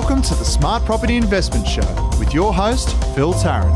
Welcome to the Smart Property Investment Show with your host, Phil Tarrant.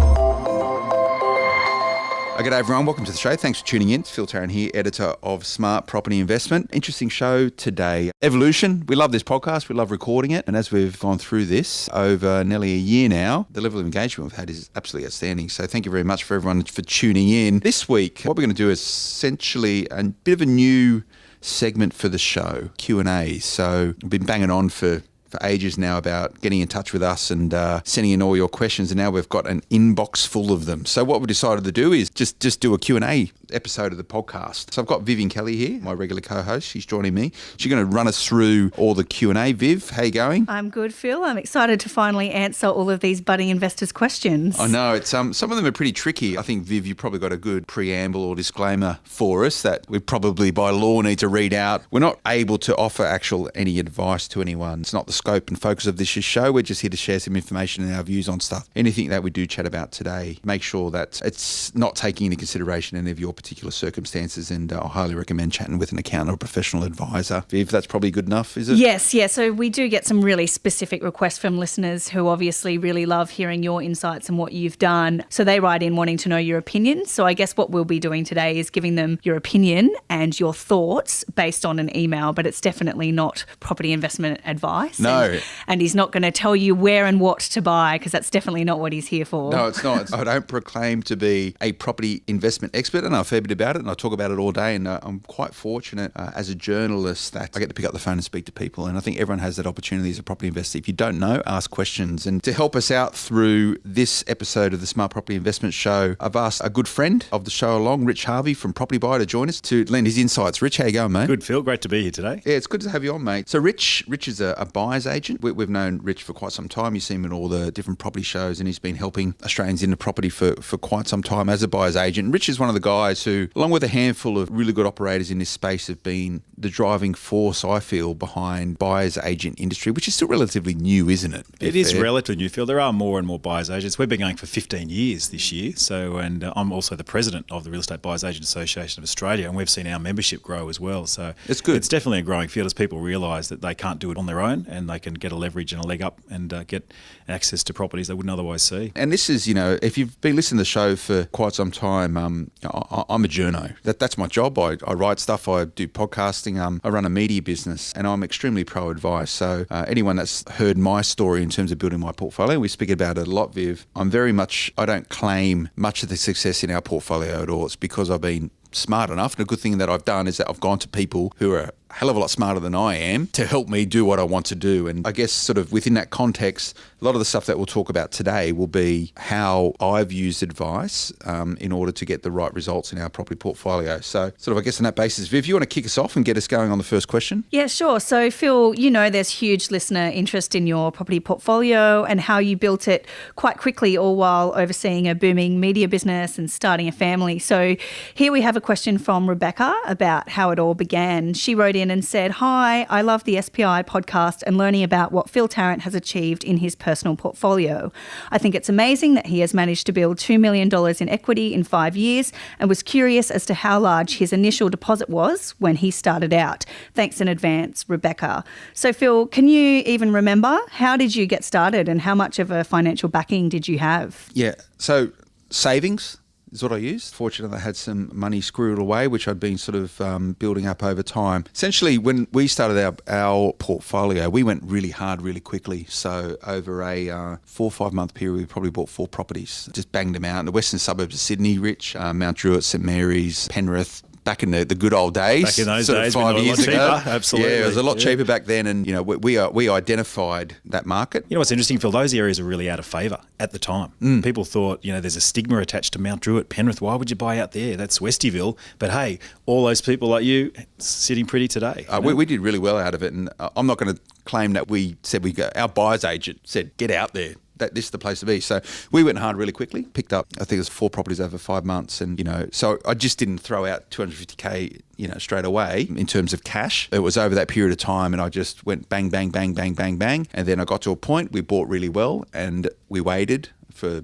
G'day everyone, welcome to the show. Thanks for tuning in. It's Phil Tarrant here, editor of Smart Property Investment. Interesting show today. Evolution. We love this podcast. We love recording it. And as we've gone through this over nearly a year now, the level of engagement we've had is absolutely outstanding. So thank you very much for everyone for tuning in. This week, what we're going to do is essentially a bit of a new segment for the show, Q&A. So I've been banging on for ages now about getting in touch with us and sending in all your questions, and now we've got an inbox full of them. So what we decided to do is just do a Q&A episode of the podcast. So I've got Vivian Kelly here, my regular co-host. She's joining me. She's going to run us through all the Q&A. Viv, how you going? I'm good, Phil. I'm excited to finally answer all of these budding investors' questions. I know. It's some of them are pretty tricky. I think, Viv, you've probably got a good preamble or disclaimer for us that we probably by law need to read out. We're not able to offer any advice to anyone. It's not the scope and focus of this show. We're just here to share some information and our views on stuff. Anything that we do chat about today, make sure that it's not taking into consideration any of your particular circumstances, and I highly recommend chatting with an accountant or professional advisor. Viv, that's probably good enough, is it? Yes. So we do get some really specific requests from listeners who obviously really love hearing your insights and what you've done. So they write in wanting to know your opinion. So I guess what we'll be doing today is giving them your opinion and your thoughts based on an email, but it's definitely not property investment advice. No. And he's not going to tell you where and what to buy, because that's definitely not what he's here for. No, it's not. I don't proclaim to be a property investment expert, and I know a fair bit about it, and I talk about it all day, and I'm quite fortunate as a journalist that I get to pick up the phone and speak to people, and I think everyone has that opportunity as a property investor. If you don't know, ask questions. And to help us out through this episode of the Smart Property Investment Show, I've asked a good friend of the show along, Rich Harvey from Property Buyer, to join us to lend his insights. Rich, how you going, mate? Good, Phil. Great to be here today. Yeah, it's good to have you on, mate. So Rich is a buyer's agent. We've known Rich for quite some time. You've seen him in all the different property shows, and he's been helping Australians into property for quite some time as a buyer's agent. And Rich is one of the guys who, along with a handful of really good operators in this space, have been the driving force, I feel, behind buyer's agent industry, which is still relatively new, isn't it? It is relatively new, Phil. There are more and more buyer's agents. We've been going for 15 years this year. And I'm also the president of the Real Estate Buyers Agent Association of Australia, and we've seen our membership grow as well. So it's good. It's definitely a growing field as people realise that they can't do it on their own, and they can get a leverage and a leg up and get access to properties they wouldn't otherwise see. And this is, if you've been listening to the show for quite some time, I'm a journo. That's my job. I write stuff. I do podcasting. I run a media business, and I'm extremely pro advice. So anyone that's heard my story in terms of building my portfolio, we speak about it a lot, Viv. I don't claim much of the success in our portfolio at all. It's because I've been smart enough. And a good thing that I've done is that I've gone to people who are a hell of a lot smarter than I am to help me do what I want to do. And I guess sort of within that context, a lot of the stuff that we'll talk about today will be how I've used advice in order to get the right results in our property portfolio. So sort of, I guess on that basis, Viv, you want to kick us off and get us going on the first question? Yeah, sure. So Phil, there's huge listener interest in your property portfolio and how you built it quite quickly, all while overseeing a booming media business and starting a family. So here we have a question from Rebecca about how it all began. She wrote in and said, "Hi, I love the SPI podcast and learning about what Phil Tarrant has achieved in his personal portfolio. I think it's amazing that he has managed to build $2 million in equity in 5 years, and was curious as to how large his initial deposit was when he started out. Thanks in advance, Rebecca." So Phil, can you even remember, how did you get started and how much of a financial backing did you have? Yeah, so savings is what I used. Fortunately, I had some money squirreled away, which I'd been sort of building up over time. Essentially, when we started our portfolio, we went really hard, really quickly. So over a 4 or 5 month period, we probably bought 4 properties, just banged them out in the western suburbs of Sydney, Rich, Mount Druitt, St Mary's, Penrith. Back in the good old days. Back in those sort days, of 5 years ago. Cheaper, absolutely. Yeah, it was a lot cheaper back then, and we identified that market. You know what's interesting, Phil? Those areas are really out of favour at the time. People thought, there's a stigma attached to Mount Druitt, Penrith. Why would you buy out there? That's Westyville. But hey, all those people like you sitting pretty today. We did really well out of it, and I'm not going to claim that we said our buyer's agent said get out there. That this is the place to be. So we went hard really quickly, picked up, I think it was 4 properties over 5 months. And, so I just didn't throw out $250K, straight away in terms of cash. It was over that period of time, and I just went bang, bang, bang, bang, bang, bang. And then I got to a point, we bought really well, and we waited for,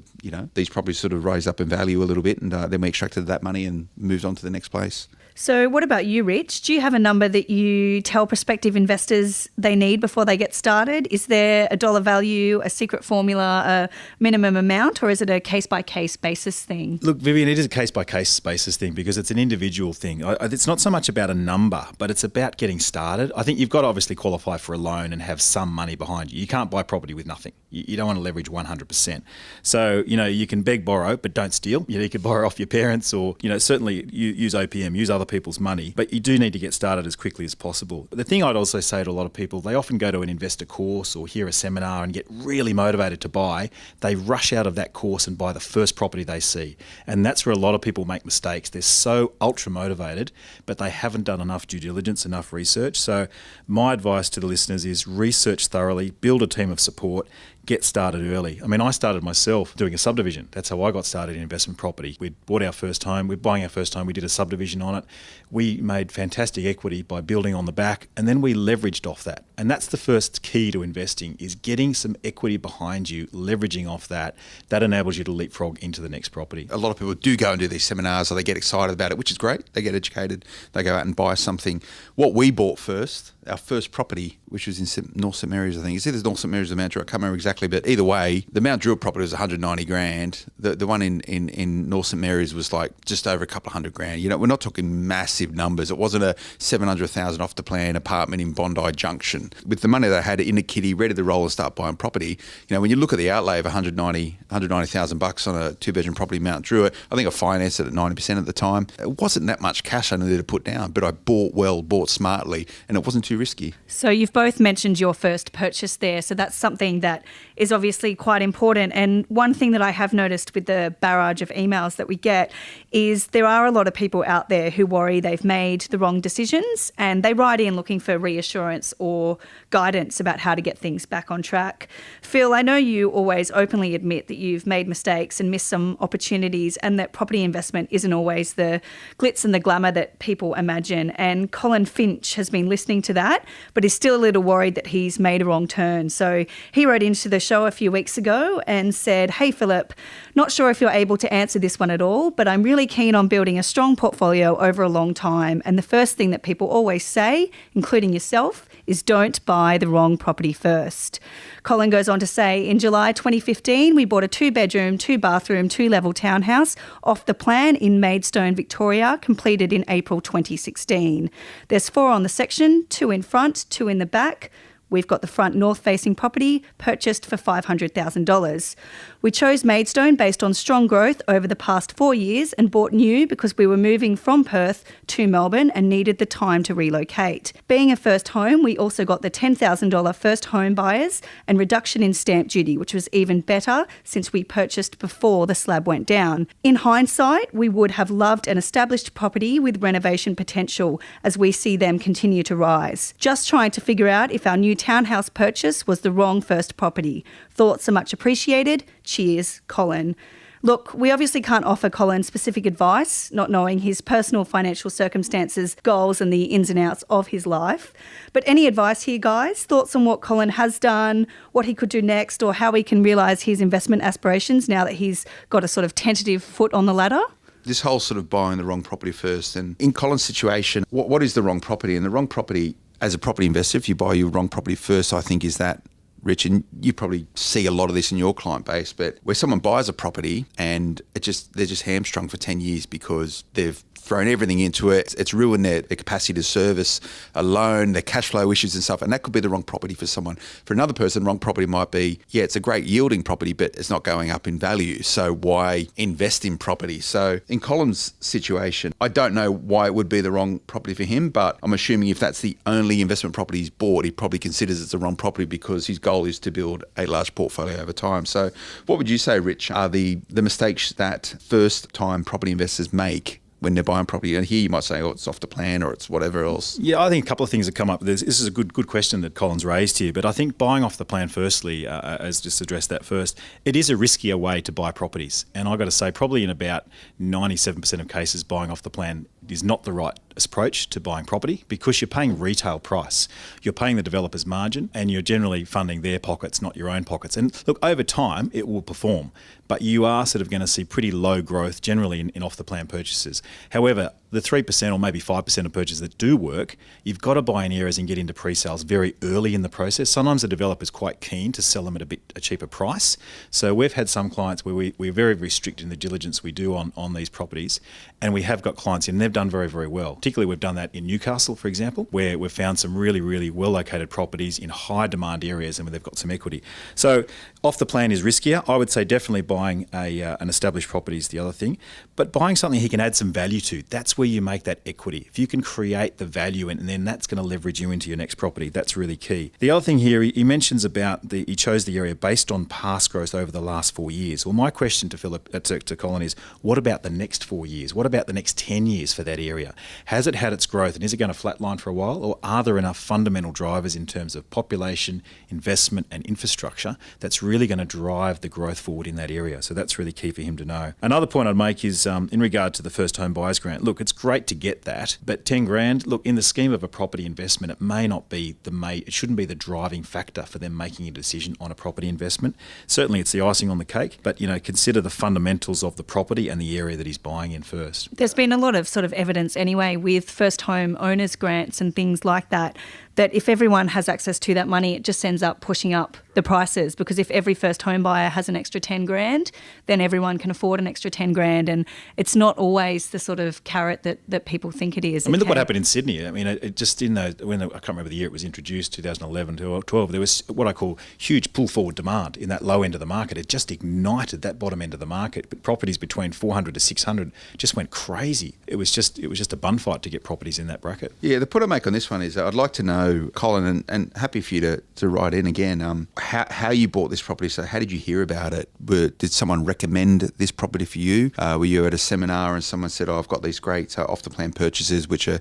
these properties sort of rose up in value a little bit, and then we extracted that money and moved on to the next place. So what about you, Rich? Do you have a number that you tell prospective investors they need before they get started? Is there a dollar value, a secret formula, a minimum amount, or is it a case-by-case basis thing? Look, Vivian, it is a case-by-case basis thing because it's an individual thing. It's not so much about a number, but it's about getting started. I think you've got to obviously qualify for a loan and have some money behind you. You can't buy property with nothing. You don't want to leverage 100%. So, you can beg, borrow, but don't steal. You can borrow off your parents or, certainly use OPM, use other people's money, but you do need to get started as quickly as possible. The thing I'd also say to a lot of people, they often go to an investor course or hear a seminar and get really motivated to buy. They rush out of that course and buy the first property they see. And that's where a lot of people make mistakes. They're so ultra motivated, but they haven't done enough due diligence, enough research. So my advice to the listeners is research thoroughly, build a team of support, get started early. I mean, I started myself doing a subdivision. That's how I got started in investment property. We'd bought our first home, we're buying our first home, we did a subdivision on it. We made fantastic equity by building on the back, and then we leveraged off that. And that's the first key to investing, is getting some equity behind you, leveraging off that. That enables you to leapfrog into the next property. A lot of people do go and do these seminars, or they get excited about it, which is great. They get educated, they go out and buy something. What we bought first, our first property, which was in North St Mary's, I think. It's either North St Mary's or Mount Druitt, I can't remember exactly, but either way, the Mount Druitt property was 190 grand. The one in North St Mary's was like just over a couple of $100,000. We're not talking massive numbers. It wasn't a 700,000 off the plan apartment in Bondi Junction. With the money they had in a kitty, ready to roll and start buying property, when you look at the outlay of $190,000 on a two-bedroom property in Mount Druitt, I think I financed it at 90% at the time. It wasn't that much cash I needed to put down, but I bought well, bought smartly, and it wasn't too risky. So you've both mentioned your first purchase there. So that's something that is obviously quite important. And one thing that I have noticed with the barrage of emails that we get is there are a lot of people out there who worry they've made the wrong decisions, and they write in looking for reassurance or guidance about how to get things back on track. Phil, I know you always openly admit that you've made mistakes and missed some opportunities, and that property investment isn't always the glitz and the glamour that people imagine. And Colin Finch has been listening to that, but is still a little worried that he's made a wrong turn. So he wrote into the show a few weeks ago and said, "Hey Philip, not sure if you're able to answer this one at all, but I'm really keen on building a strong portfolio over a long time. And the first thing that people always say, including yourself, is don't buy the wrong property first." Colin goes on to say, "In July 2015, we bought a 2-bedroom, 2-bathroom, 2-level townhouse off the plan in Maidstone, Victoria, completed in April 2016. There's 4 on the section, 2 in front, 2 in the back. We've got the front north-facing property purchased for $500,000. We chose Maidstone based on strong growth over the past 4 years and bought new because we were moving from Perth to Melbourne and needed the time to relocate. Being a first home, we also got the $10,000 first home buyers and reduction in stamp duty, which was even better since we purchased before the slab went down. In hindsight, we would have loved an established property with renovation potential as we see them continue to rise. Just trying to figure out if our new townhouse purchase was the wrong first property. Thoughts are much appreciated. Cheers, Colin." Look, we obviously can't offer Colin specific advice, not knowing his personal financial circumstances, goals and the ins and outs of his life. But any advice here, guys? Thoughts on what Colin has done, what he could do next, or how he can realise his investment aspirations now that he's got a sort of tentative foot on the ladder? This whole sort of buying the wrong property first. And in Colin's situation, what is the wrong property? And the wrong property, as a property investor, if you buy your wrong property first, I think is that, Rich, and you probably see a lot of this in your client base, but where someone buys a property and they're just hamstrung for 10 years because they've thrown everything into it. It's ruined their capacity to service a loan, their cash flow issues and stuff. And that could be the wrong property for someone. For another person, wrong property might be, it's a great yielding property, but it's not going up in value. So why invest in property? So in Colin's situation, I don't know why it would be the wrong property for him, but I'm assuming if that's the only investment property he's bought, he probably considers it's the wrong property because his goal is to build a large portfolio over time. So what would you say, Rich, are the mistakes that first-time property investors make when they're buying property? And here you might say, it's off the plan or it's whatever else. Yeah, I think a couple of things have come up. This is a good question that Colin's raised here, but I think buying off the plan firstly, as just address that first, it is a riskier way to buy properties. And I've got to say, probably in about 97% of cases, buying off the plan It is not the right approach to buying property because you're paying retail price. You're paying the developer's margin and you're generally funding their pockets, not your own pockets. And look, over time, it will perform, but you are sort of going to see pretty low growth generally in off-the-plan purchases. However, the 3% or maybe 5% of purchases that do work, you've got to buy in areas and get into pre-sales very early in the process. Sometimes the developer's quite keen to sell them at a cheaper price. So we've had some clients where we're very, very strict in the diligence we do on these properties, and we have got clients in, and they've done very, very well. Particularly we've done that in Newcastle, for example, where we've found some really, really well-located properties in high demand areas and where they've got some equity. So off the plan is riskier. I would say definitely buying an established property is the other thing, but buying something he can add some value to, that's where you make that equity. If you can create the value and then that's going to leverage you into your next property, that's really key. The other thing here, he mentions about he chose the area based on past growth over the last 4 years. Well, my question to Colin is, what about the next 4 years? What about the next 10 years for that area? Has it had its growth and is it going to flatline for a while, or are there enough fundamental drivers in terms of population, investment and infrastructure that's really going to drive the growth forward in that area? So that's really key for him to know. Another point I'd make is in regard to the first home buyers grant. Look, it's great to get that, but 10 grand, look, in the scheme of a property investment, it may not be it shouldn't be the driving factor for them making a decision on a property investment. Certainly it's the icing on the cake, but consider the fundamentals of the property and the area that he's buying in first. There's been a lot of sort of evidence anyway with first home owners grants and things like that if everyone has access to that money, it just ends up pushing up the prices, because if every first home buyer has an extra 10 grand, then everyone can afford an extra 10 grand. And it's not always the sort of carrot that people think it is. I mean, look what happened in Sydney. I mean, it just I can't remember the year it was introduced, 2011 to 12, there was what I call huge pull forward demand in that low end of the market. It just ignited that bottom end of the market. But properties between 400 to 600 just went crazy. It was just a bun fight to get properties in that bracket. Yeah, the point I make on this one is I'd like to know, Colin, and happy for you to write in again, how you bought this property. So how did you hear about it? Did someone recommend this property for you? Were you at a seminar and someone said, I've got these great off-the-plan purchases which are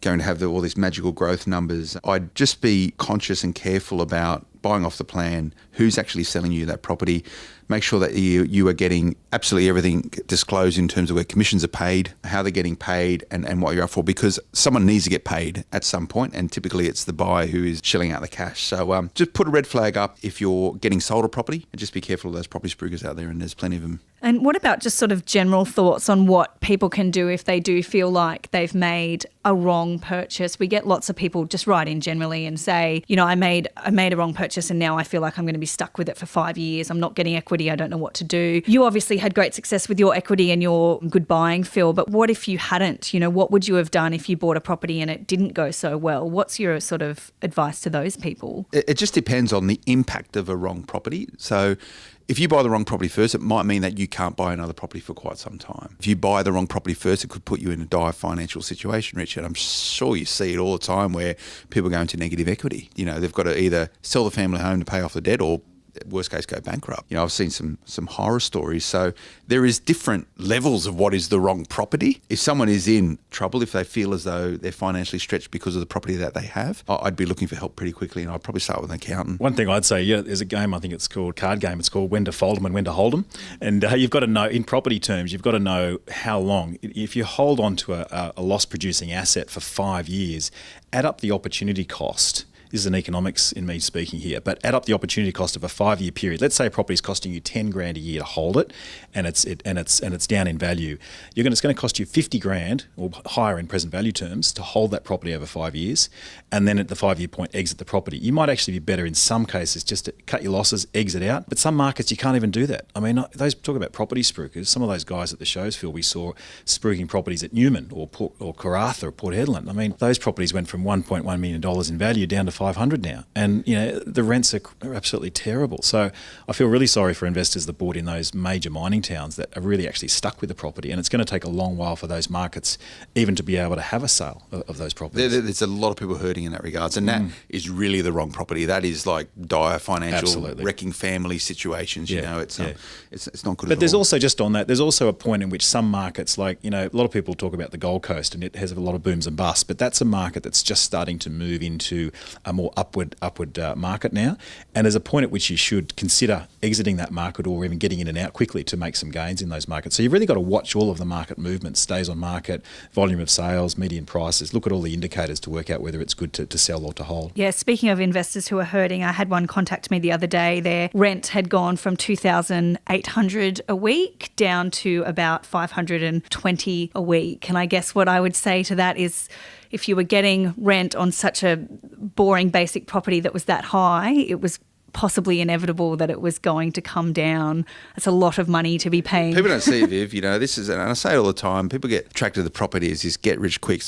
going to have all these magical growth numbers? I'd just be conscious and careful about buying off the plan, who's actually selling you that property. Make sure that you are getting absolutely everything disclosed in terms of where commissions are paid, how they're getting paid, and what you're up for, because someone needs to get paid at some point, and typically it's the buyer who is shelling out the cash. So just put a red flag up if you're getting sold a property, and just be careful of those property spruikers out there, and there's plenty of them. And what about just sort of general thoughts on what people can do if they do feel like they've made a wrong purchase? We get lots of people just write in generally and say, I made a wrong purchase and now I feel like I'm going to be stuck with it for 5 years. I'm not getting equity. I don't know what to do. You obviously had great success with your equity and your good buying, Phil, but what if you hadn't? What would you have done if you bought a property and it didn't go so well? What's your sort of advice to those people? It just depends on the impact of a wrong property. So if you buy the wrong property first, it might mean that you can't buy another property for quite some time. If you buy the wrong property first, it could put you in a dire financial situation, Richard. I'm sure you see it all the time where people go into negative equity. They've got to either sell the family home to pay off the debt or worst case go bankrupt. I've seen some horror stories. So there is different levels of what is the wrong property. If someone is in trouble, if they feel as though they're financially stretched because of the property that they have, I'd be looking for help pretty quickly, and I'd probably start with an accountant. One thing I'd say, there's a game, I think it's called card game. It's called When to Fold 'em and When to Hold 'em. And you've got to know, in property terms, you've got to know how long. If you hold on to a loss-producing asset for 5 years, add up the opportunity cost. This is an economics in me speaking here, but add up the opportunity cost of a 5-year period. Let's say a property is costing you 10 grand a year to hold it, and it's down in value. It's going to cost you 50 grand or higher in present value terms to hold that property over 5 years, and then at the 5-year point exit the property. You might actually be better in some cases just to cut your losses, exit out. But some markets you can't even do that. I mean, those talk about property spruikers. Some of those guys at the shows, Phil, we saw spruiking properties at Newman or Karratha or Port Hedland. I mean, those properties went from $1.1 million in value down to 500 now, and the rents are absolutely terrible. So I feel really sorry for investors that bought in those major mining towns that are really actually stuck with the property, and it's going to take a long while for those markets even to be able to have a sale of those properties. There's a lot of people hurting in that regards, and that is really the wrong property. That is like dire financial wrecking family situations. It's not good. But there's also, just on that, there's also a point in which some markets, like a lot of people talk about the Gold Coast, and it has a lot of booms and busts, but that's a market that's just starting to move into a more upward market now. And there's a point at which you should consider exiting that market or even getting in and out quickly to make some gains in those markets. So you've really got to watch all of the market movements, days on market, volume of sales, median prices, look at all the indicators to work out whether it's good to sell or to hold. Yeah, speaking of investors who are hurting, I had one contact me the other day. Their rent had gone from $2,800 a week down to about $520 a week. And I guess what I would say to that is, if you were getting rent on such a boring basic property that was that high, it was possibly inevitable that it was going to come down. It's a lot of money to be paying. People don't see, Viv, this is, and I say it all the time, people get attracted to the property as this get-rich-quick,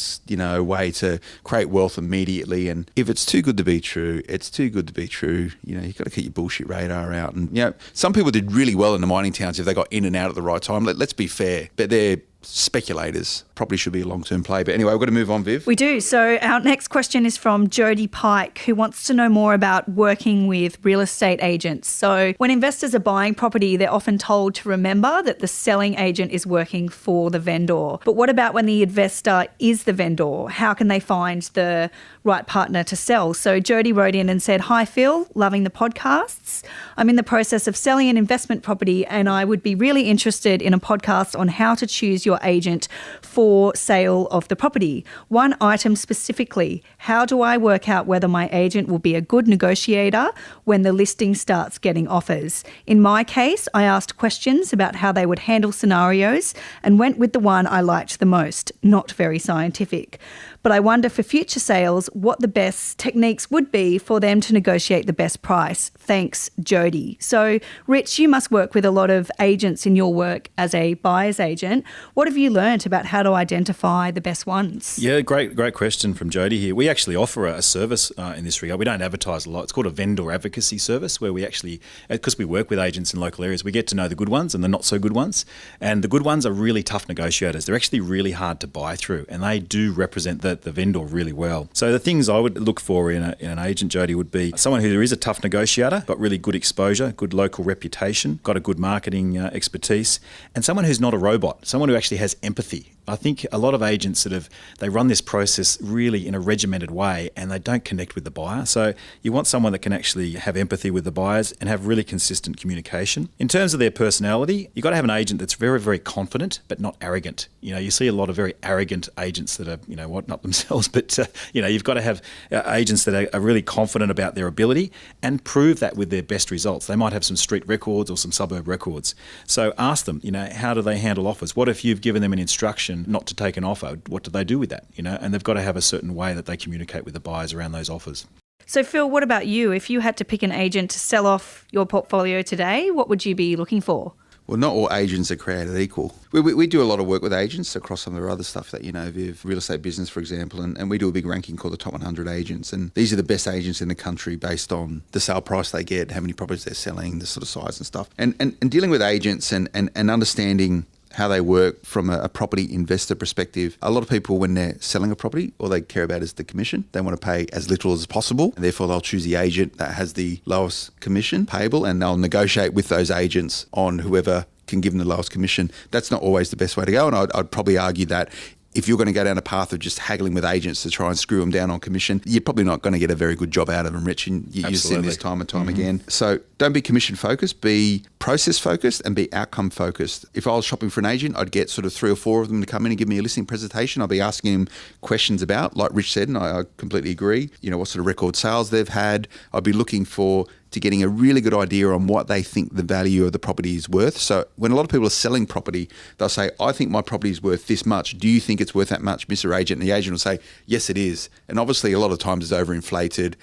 way to create wealth immediately. And if it's too good to be true, it's too good to be true. You've got to keep your bullshit radar out. And, some people did really well in the mining towns if they got in and out at the right time. Let's be fair. But they're speculators. Probably should be a long-term play. But anyway, we've got to move on, Viv. We do. So our next question is from Jody Pike, who wants to know more about working with real estate agents. So when investors are buying property, they're often told to remember that the selling agent is working for the vendor. But what about when the investor is the vendor? How can they find the right partner to sell? So Jody wrote in and said, "Hi Phil, loving the podcasts. I'm in the process of selling an investment property and I would be really interested in a podcast on how to choose your agent for sale of the property. One item specifically, how do I work out whether my agent will be a good negotiator when the listing starts getting offers? In my case, I asked questions about how they would handle scenarios and went with the one I liked the most. Not very scientific. But I wonder for future sales what the best techniques would be for them to negotiate the best price. Thanks, Jody." So, Rich, you must work with a lot of agents in your work as a buyer's agent. What have you learnt about how to identify the best ones? Yeah, great question from Jody here. We actually offer a service in this regard. We don't advertise a lot. It's called a vendor advocacy service, where we actually, because we work with agents in local areas, we get to know the good ones and the not so good ones. And the good ones are really tough negotiators. They're actually really hard to buy through, and they do represent the vendor really well. So the things I would look for in an agent, Jody, would be someone who is a tough negotiator, got really good exposure, good local reputation, got a good marketing expertise, and someone who's not a robot, someone who actually has empathy. I think a lot of agents they run this process really in a regimented way and they don't connect with the buyer. So you want someone that can actually have empathy with the buyers and have really consistent communication. In terms of their personality, you've got to have an agent that's very, very confident but not arrogant. You see a lot of very arrogant agents that are, not themselves, but you've got to have agents that are really confident about their ability and prove that with their best results. They might have some street records or some suburb records. So ask them, how do they handle offers? What if you've given them an instruction not to take an offer? What do they do with that? And they've got to have a certain way that they communicate with the buyers around those offers. So Phil, what about you? If you had to pick an agent to sell off your portfolio today, what would you be looking for? Well, not all agents are created equal. We do a lot of work with agents across some of the other stuff that, Viv, real estate business, for example, and we do a big ranking called the top 100 agents. And these are the best agents in the country based on the sale price they get, how many properties they're selling, the sort of size and stuff. And dealing with agents and understanding how they work from a property investor perspective. A lot of people, when they're selling a property, all they care about is the commission. They want to pay as little as possible, and therefore they'll choose the agent that has the lowest commission payable, and they'll negotiate with those agents on whoever can give them the lowest commission. That's not always the best way to go, and I'd probably argue that if you're going to go down a path of just haggling with agents to try and screw them down on commission, you're probably not going to get a very good job out of them, Rich. And you've seen this time and time again. So don't be commission focused, be process focused and be outcome focused. If I was shopping for an agent, I'd get sort of 3 or 4 of them to come in and give me a listing presentation. I'd be asking them questions about, like Rich said, and I completely agree, what sort of record sales they've had. I'd be looking to getting a really good idea on what they think the value of the property is worth. So when a lot of people are selling property, they'll say, I think my property is worth this much. Do you think it's worth that much, Mr. Agent? And the agent will say, yes, it is. And obviously a lot of times it's overinflated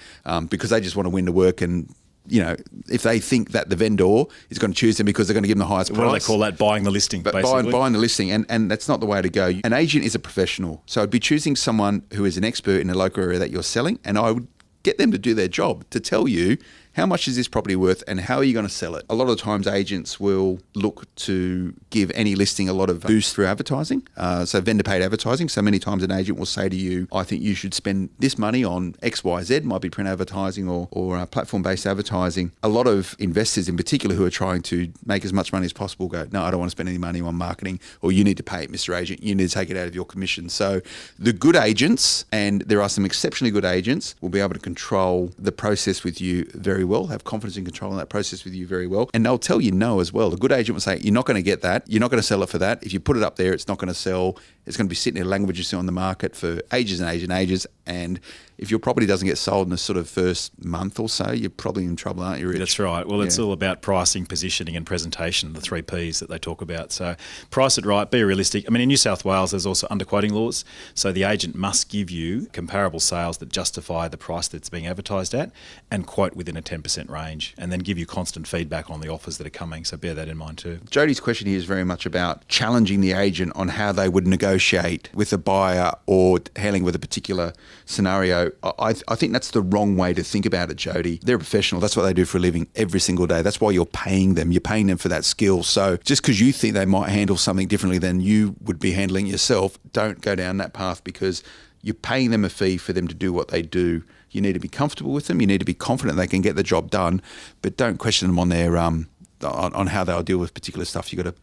because they just want to win the work. And if they think that the vendor is going to choose them because they're going to give them the highest price. What do they call that? Buying the listing, but basically. Buying the listing, and that's not the way to go. An agent is a professional. So I'd be choosing someone who is an expert in the local area that you're selling, and I would get them to do their job, to tell you how much is this property worth and how are you going to sell it? A lot of times agents will look to give any listing a lot of boost through advertising, so vendor paid advertising. So many times an agent will say to you, I think you should spend this money on X, Y, Z, might be print advertising or platform-based advertising. A lot of investors in particular who are trying to make as much money as possible go, no, I don't want to spend any money on marketing, or you need to pay it, Mr. Agent. You need to take it out of your commission. So the good agents, and there are some exceptionally good agents, will be able to control the process with you very well, have confidence in controlling that process with you very well. And they'll tell you no as well. A good agent will say, you're not going to get that. You're not going to sell it for that. If you put it up there, it's not going to sell. It's going to be sitting in languages on the market for ages and ages and ages. And if your property doesn't get sold in the sort of first month or so, you're probably in trouble, aren't you, Rich? That's right. Well, it's all about pricing, positioning and presentation, the 3 Ps that they talk about. So price it right, be realistic. I mean, in New South Wales, there's also underquoting laws. So the agent must give you comparable sales that justify the price that's being advertised at and quote within a 10% range, and then give you constant feedback on the offers that are coming. So bear that in mind too. Jody's question here is very much about challenging the agent on how they would negotiate with a buyer or handling with a particular scenario. I think that's the wrong way to think about it, Jody. They're a professional. That's what they do for a living every single day. That's why you're paying them. You're paying them for that skill. So just because you think they might handle something differently than you would be handling yourself, don't go down that path, because you're paying them a fee for them to do what they do. You need to be comfortable with them. You need to be confident they can get the job done, but don't question them on their on how they'll deal with particular stuff. You got to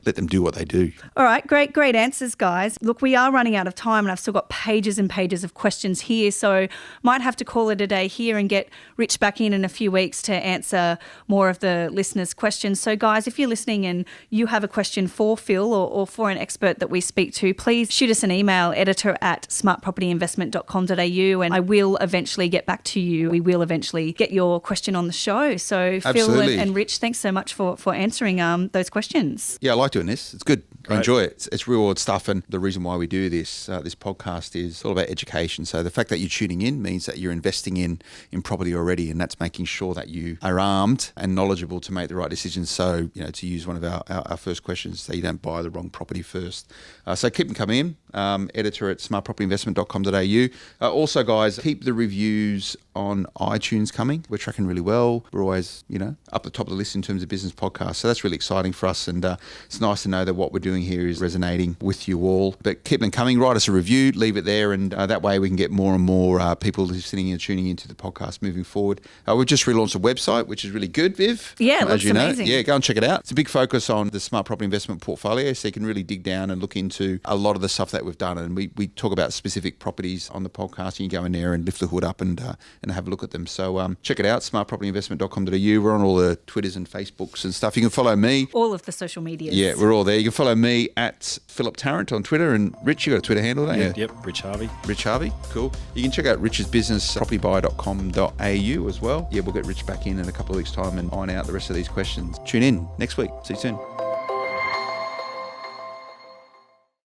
let them do what they do. All right, great answers, guys. Look, we are running out of time and I've still got pages and pages of questions here, so might have to call it a day here and get Rich back in a few weeks to answer more of the listeners' questions. So guys, if you're listening and you have a question for Phil or for an expert that we speak to, please shoot us an email, editor@smartpropertyinvestment.com.au, and I will eventually get back to you. We will eventually get your question on the show. So Absolutely. Phil and Rich, thanks so much for answering those questions. Yeah, I like doing this. It's good. I enjoy it. It's real world stuff. And the reason why we do this podcast is all about education. So the fact that you're tuning in means that you're investing in property already, and that's making sure that you are armed and knowledgeable to make the right decisions. So, to use one of our first questions, so you don't buy the wrong property first. So keep them coming in. Editor@smartpropertyinvestment.com.au. Also, guys, keep the reviews on iTunes coming. We're tracking really well. We're always, up the top of the list in terms of business podcasts. So that's really exciting for us. And it's nice to know that what we're doing here is resonating with you all. But keep them coming. Write us a review. Leave it there. And that way we can get more and more people listening and tuning into the podcast moving forward. We've just relaunched a website, which is really good, Viv. Yeah, it looks amazing. Yeah, go and check it out. It's a big focus on the smart property investment portfolio, so you can really dig down and look into a lot of the stuff that we've done. And we talk about specific properties on the podcast. You can go in there and lift the hood up and have a look at them. So check it out, smartpropertyinvestment.com.au. We're on all the Twitters and Facebooks and stuff. You can follow me. All of the social medias. Yeah, we're all there. You can follow me at Philip Tarrant on Twitter. And Rich, you got a Twitter handle, don't you? Yep, Rich Harvey. Rich Harvey, cool. You can check out Rich's business, propertybuyer.com.au as well. Yeah, we'll get Rich back in a couple of weeks' time and iron out the rest of these questions. Tune in next week. See you soon.